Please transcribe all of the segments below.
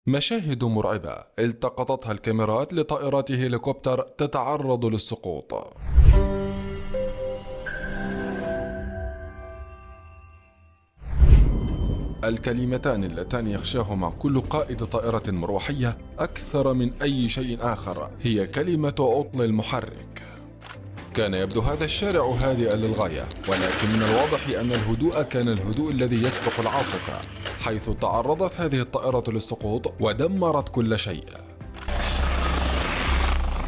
مشاهد مرعبة التقطتها الكاميرات لطائرات هليكوبتر تتعرض للسقوط. الكلمتان اللتان يخشاهما كل قائد طائرة مروحية أكثر من أي شيء آخر هي كلمة عطل المحرك. كان يبدو هذا الشارع هادئا للغاية، ولكن من الواضح أن الهدوء كان الهدوء الذي يسبق العاصفة، حيث تعرضت هذه الطائرة للسقوط ودمرت كل شيء.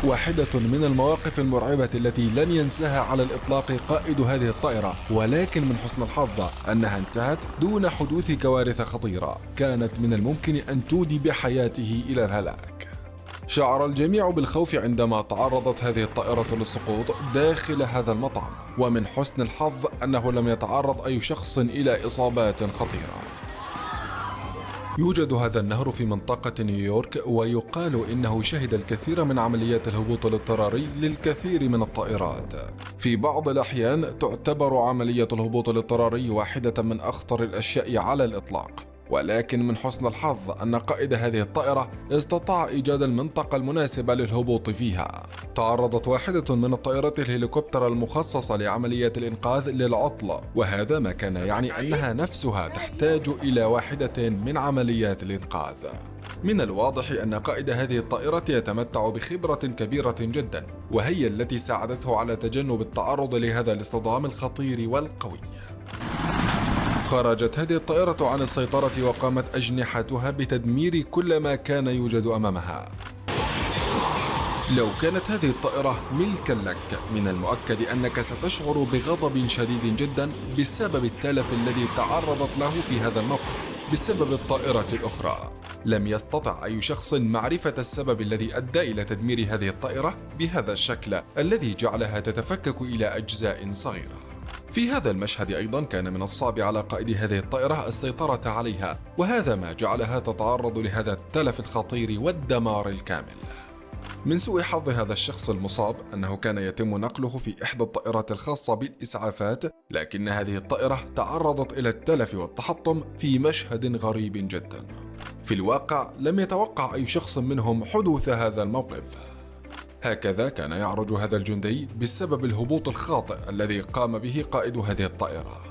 واحدة من المواقف المرعبة التي لن ينساها على الإطلاق قائد هذه الطائرة، ولكن من حسن الحظ أنها انتهت دون حدوث كوارث خطيرة كانت من الممكن أن تودي بحياته إلى الهلاك. شعر الجميع بالخوف عندما تعرضت هذه الطائرة للسقوط داخل هذا المطعم، ومن حسن الحظ أنه لم يتعرض أي شخص إلى إصابات خطيرة. يوجد هذا النهر في منطقة نيويورك، ويقال إنه شهد الكثير من عمليات الهبوط الاضطراري للكثير من الطائرات. في بعض الأحيان تعتبر عملية الهبوط الاضطراري واحدة من أخطر الأشياء على الإطلاق، ولكن من حسن الحظ أن قائد هذه الطائرة استطاع إيجاد المنطقة المناسبة للهبوط فيها. تعرضت واحدة من الطائرات الهليكوبتر المخصصة لعمليات الإنقاذ للعطل، وهذا ما كان يعني أنها نفسها تحتاج إلى واحدة من عمليات الإنقاذ. من الواضح أن قائد هذه الطائرة يتمتع بخبرة كبيرة جدا، وهي التي ساعدته على تجنب التعرض لهذا الاصطدام الخطير والقوي. خرجت هذه الطائرة عن السيطرة وقامت أجنحتها بتدمير كل ما كان يوجد أمامها. لو كانت هذه الطائرة ملكا لك، من المؤكد أنك ستشعر بغضب شديد جدا بسبب التلف الذي تعرضت له في هذا الموقف بسبب الطائرة الأخرى. لم يستطع أي شخص معرفة السبب الذي أدى إلى تدمير هذه الطائرة بهذا الشكل الذي جعلها تتفكك إلى أجزاء صغيرة. في هذا المشهد أيضا كان من الصعب على قائد هذه الطائرة السيطرة عليها، وهذا ما جعلها تتعرض لهذا التلف الخطير والدمار الكامل. من سوء حظ هذا الشخص المصاب أنه كان يتم نقله في إحدى الطائرات الخاصة بالإسعافات، لكن هذه الطائرة تعرضت إلى التلف والتحطم في مشهد غريب جدا. في الواقع لم يتوقع أي شخص منهم حدوث هذا الموقف. هكذا كان يعرج هذا الجندي بسبب الهبوط الخاطئ الذي قام به قائد هذه الطائرة.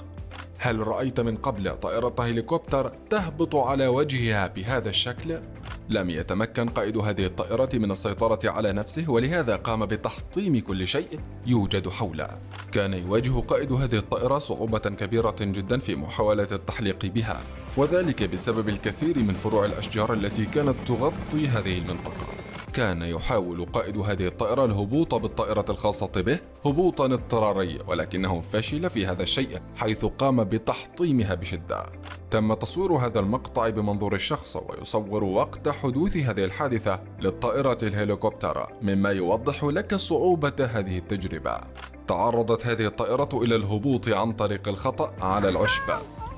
هل رأيت من قبل طائرة هليكوبتر تهبط على وجهها بهذا الشكل؟ لم يتمكن قائد هذه الطائرة من السيطرة على نفسه، ولهذا قام بتحطيم كل شيء يوجد حوله. كان يواجه قائد هذه الطائرة صعوبة كبيرة جدا في محاولة التحليق بها، وذلك بسبب الكثير من فروع الأشجار التي كانت تغطي هذه المنطقة. كان يحاول قائد هذه الطائرة الهبوط بالطائرة الخاصة به هبوطا اضطراري، ولكنه فشل في هذا الشيء حيث قام بتحطيمها بشدة. تم تصوير هذا المقطع بمنظور الشخص، ويصور وقت حدوث هذه الحادثة للطائرة الهليكوبتر، مما يوضح لك صعوبة هذه التجربة. تعرضت هذه الطائرة إلى الهبوط عن طريق الخطأ على العشب،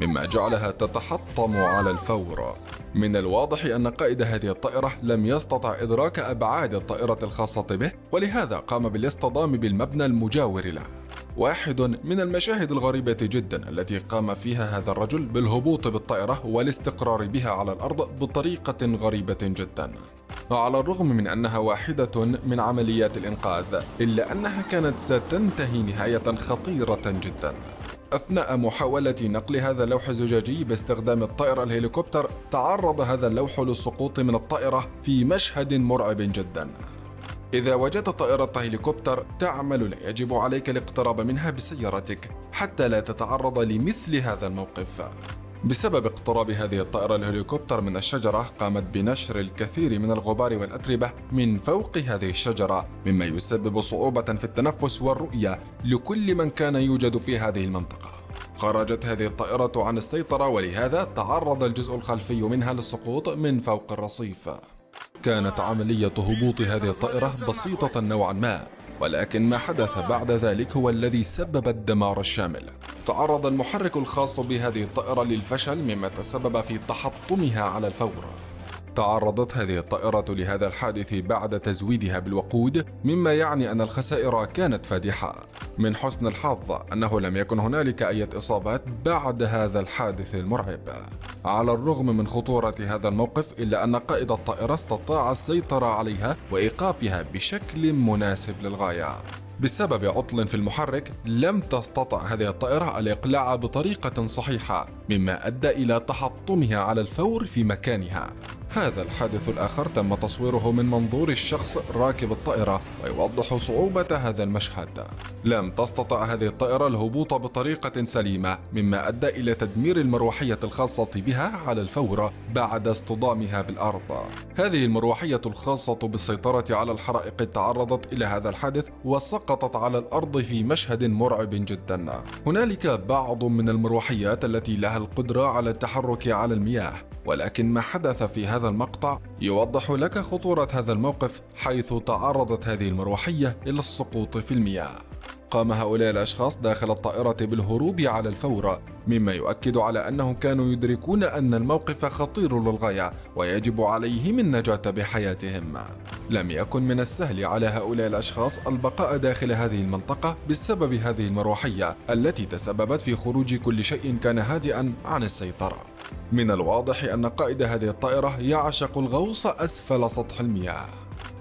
مما جعلها تتحطم على الفور. من الواضح أن قائد هذه الطائرة لم يستطع إدراك أبعاد الطائرة الخاصة به، ولهذا قام بالاصطدام بالمبنى المجاور له. واحد من المشاهد الغريبة جدا التي قام فيها هذا الرجل بالهبوط بالطائرة والاستقرار بها على الأرض بطريقة غريبة جدا. على الرغم من أنها واحدة من عمليات الإنقاذ، إلا أنها كانت ستنتهي نهاية خطيرة جدا. أثناء محاولة نقل هذا اللوح الزجاجي باستخدام الطائرة الهليكوبتر، تعرض هذا اللوح للسقوط من الطائرة في مشهد مرعب جدا. إذا وجدت طائرة هليكوبتر تعمل، لا يجب عليك الاقتراب منها بسيارتك حتى لا تتعرض لمثل هذا الموقف. بسبب اقتراب هذه الطائرة الهليكوبتر من الشجرة، قامت بنشر الكثير من الغبار والأتربة من فوق هذه الشجرة، مما يسبب صعوبة في التنفس والرؤية لكل من كان يوجد في هذه المنطقة. خرجت هذه الطائرة عن السيطرة، ولهذا تعرض الجزء الخلفي منها للسقوط من فوق الرصيف. كانت عملية هبوط هذه الطائرة بسيطة نوعا ما، ولكن ما حدث بعد ذلك هو الذي سبب الدمار الشامل. تعرض المحرك الخاص بهذه الطائرة للفشل، مما تسبب في تحطمها على الفور. تعرضت هذه الطائرة لهذا الحادث بعد تزويدها بالوقود، مما يعني أن الخسائر كانت فادحة. من حسن الحظ أنه لم يكن هنالك أي إصابات بعد هذا الحادث المرعب. على الرغم من خطورة هذا الموقف إلا أن قائد الطائرة استطاع السيطرة عليها وإيقافها بشكل مناسب للغاية. بسبب عطل في المحرك لم تستطع هذه الطائرة الإقلاع بطريقة صحيحة، مما أدى إلى تحطمها على الفور في مكانها. هذا الحادث الآخر تم تصويره من منظور الشخص راكب الطائرة ويوضح صعوبة هذا المشهد. لم تستطع هذه الطائرة الهبوط بطريقة سليمة، مما أدى إلى تدمير المروحية الخاصة بها على الفور بعد اصطدامها بالأرض. هذه المروحية الخاصة بالسيطرة على الحرائق تعرضت إلى هذا الحادث وسقطت على الأرض في مشهد مرعب جدا. هنالك بعض من المروحيات التي لها القدرة على التحرك على المياه، ولكن ما حدث في هذا المقطع يوضح لك خطورة هذا الموقف، حيث تعرضت هذه المروحية إلى السقوط في المياه. قام هؤلاء الأشخاص داخل الطائرة بالهروب على الفور، مما يؤكد على أنهم كانوا يدركون أن الموقف خطير للغاية ويجب عليهم النجاة بحياتهم. لم يكن من السهل على هؤلاء الأشخاص البقاء داخل هذه المنطقة بسبب هذه المروحية التي تسببت في خروج كل شيء كان هادئا عن السيطرة. من الواضح أن قائد هذه الطائرة يعشق الغوص أسفل سطح المياه.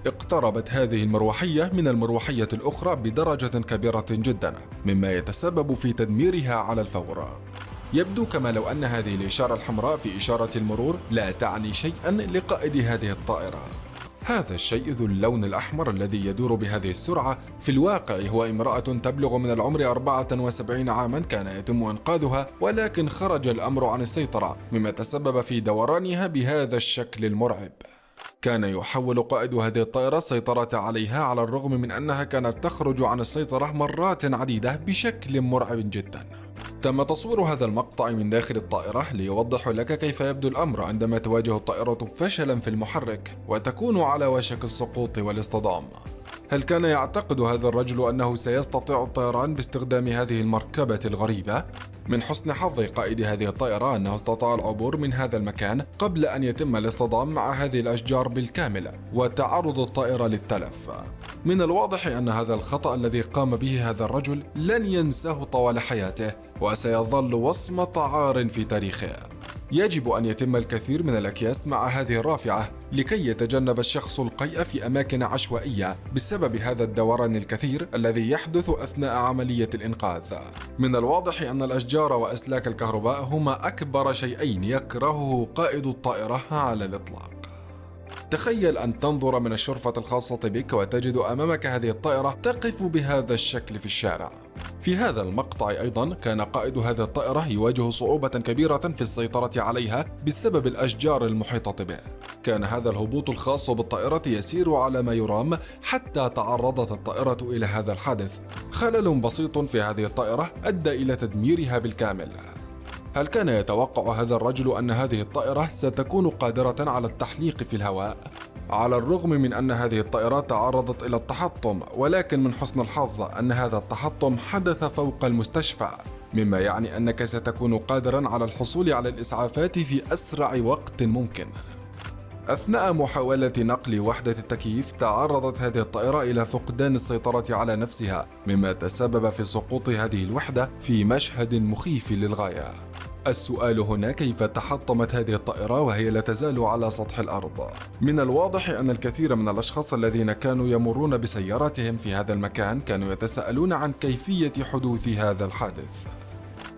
اقتربت هذه المروحية من المروحية الأخرى بدرجة كبيرة جدا، مما يتسبب في تدميرها على الفور. يبدو كما لو أن هذه الإشارة الحمراء في إشارة المرور لا تعني شيئا لقائد هذه الطائرة. هذا الشيء ذو اللون الأحمر الذي يدور بهذه السرعة في الواقع هو امرأة تبلغ من العمر 74 عاما كان يتم إنقاذها، ولكن خرج الأمر عن السيطرة مما تسبب في دورانها بهذا الشكل المرعب. كان يحاول قائد هذه الطائرة السيطرة عليها على الرغم من أنها كانت تخرج عن السيطرة مرات عديدة بشكل مرعب جدا. تم تصوير هذا المقطع من داخل الطائرة ليوضح لك كيف يبدو الأمر عندما تواجه الطائرة فشلا في المحرك وتكون على وشك السقوط والاصطدام. هل كان يعتقد هذا الرجل أنه سيستطيع الطيران باستخدام هذه المركبة الغريبة؟ من حسن حظ قائد هذه الطائرة أنه استطاع العبور من هذا المكان قبل أن يتم الاصطدام مع هذه الأشجار بالكامل وتعرض الطائرة للتلف. من الواضح أن هذا الخطأ الذي قام به هذا الرجل لن ينساه طوال حياته وسيظل وصمة عار في تاريخه. يجب أن يتم الكثير من الأكياس مع هذه الرافعة لكي يتجنب الشخص القيء في أماكن عشوائية بسبب هذا الدوران الكثير الذي يحدث أثناء عملية الإنقاذ. من الواضح أن الأشجار وأسلاك الكهرباء هما أكبر شيئين يكرهه قائد الطائرة على الإطلاق. تخيل أن تنظر من الشرفة الخاصة بك وتجد أمامك هذه الطائرة تقف بهذا الشكل في الشارع. في هذا المقطع أيضا كان قائد هذه الطائرة يواجه صعوبة كبيرة في السيطرة عليها بسبب الأشجار المحيطة به. كان هذا الهبوط الخاص بالطائرة يسير على ما يرام حتى تعرضت الطائرة إلى هذا الحادث. خلل بسيط في هذه الطائرة أدى إلى تدميرها بالكامل. هل كان يتوقع هذا الرجل أن هذه الطائرة ستكون قادرة على التحليق في الهواء؟ على الرغم من أن هذه الطائرة تعرضت إلى التحطم، ولكن من حسن الحظ أن هذا التحطم حدث فوق المستشفى، مما يعني أنك ستكون قادرا على الحصول على الإسعافات في أسرع وقت ممكن. أثناء محاولة نقل وحدة التكييف تعرضت هذه الطائرة إلى فقدان السيطرة على نفسها، مما تسبب في سقوط هذه الوحدة في مشهد مخيف للغاية. السؤال هنا كيف تحطمت هذه الطائرة وهي لا تزال على سطح الأرض؟ من الواضح أن الكثير من الأشخاص الذين كانوا يمرون بسياراتهم في هذا المكان كانوا يتساءلون عن كيفية حدوث هذا الحادث.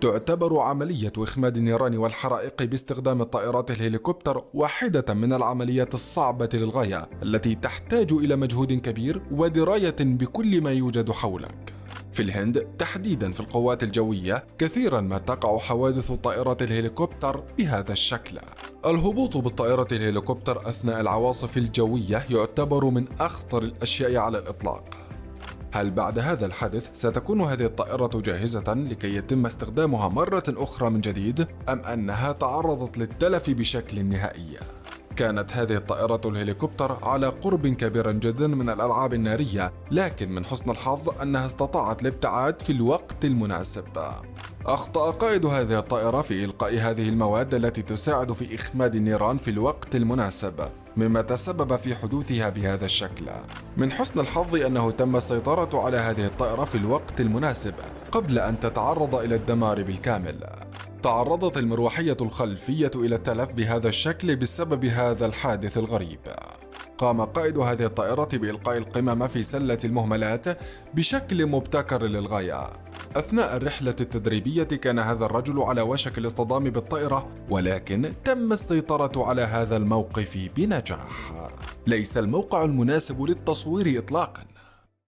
تعتبر عملية إخماد النيران والحرائق باستخدام الطائرات الهليكوبتر واحدة من العمليات الصعبة للغاية التي تحتاج إلى مجهود كبير ودراية بكل ما يوجد حولك. في الهند تحديدا في القوات الجوية كثيرا ما تقع حوادث طائرات الهليكوبتر بهذا الشكل. الهبوط بالطائرة الهليكوبتر أثناء العواصف الجوية يعتبر من أخطر الأشياء على الإطلاق. هل بعد هذا الحادث ستكون هذه الطائرة جاهزة لكي يتم استخدامها مرة أخرى من جديد، أم أنها تعرضت للتلف بشكل نهائي؟ كانت هذه الطائرة الهليكوبتر على قرب كبير جدا من الألعاب النارية، لكن من حسن الحظ أنها استطاعت الابتعاد في الوقت المناسب. أخطأ قائد هذه الطائرة في إلقاء هذه المواد التي تساعد في إخماد النيران في الوقت المناسب، مما تسبب في حدوثها بهذا الشكل. من حسن الحظ أنه تم السيطرة على هذه الطائرة في الوقت المناسب قبل أن تتعرض إلى الدمار بالكامل. تعرضت المروحية الخلفية إلى التلف بهذا الشكل بسبب هذا الحادث الغريب. قام قائد هذه الطائرة بإلقاء القمم في سلة المهملات بشكل مبتكر للغاية. أثناء الرحلة التدريبية كان هذا الرجل على وشك الاصطدام بالطائرة، ولكن تم السيطرة على هذا الموقف بنجاح. ليس الموقع المناسب للتصوير إطلاقاً.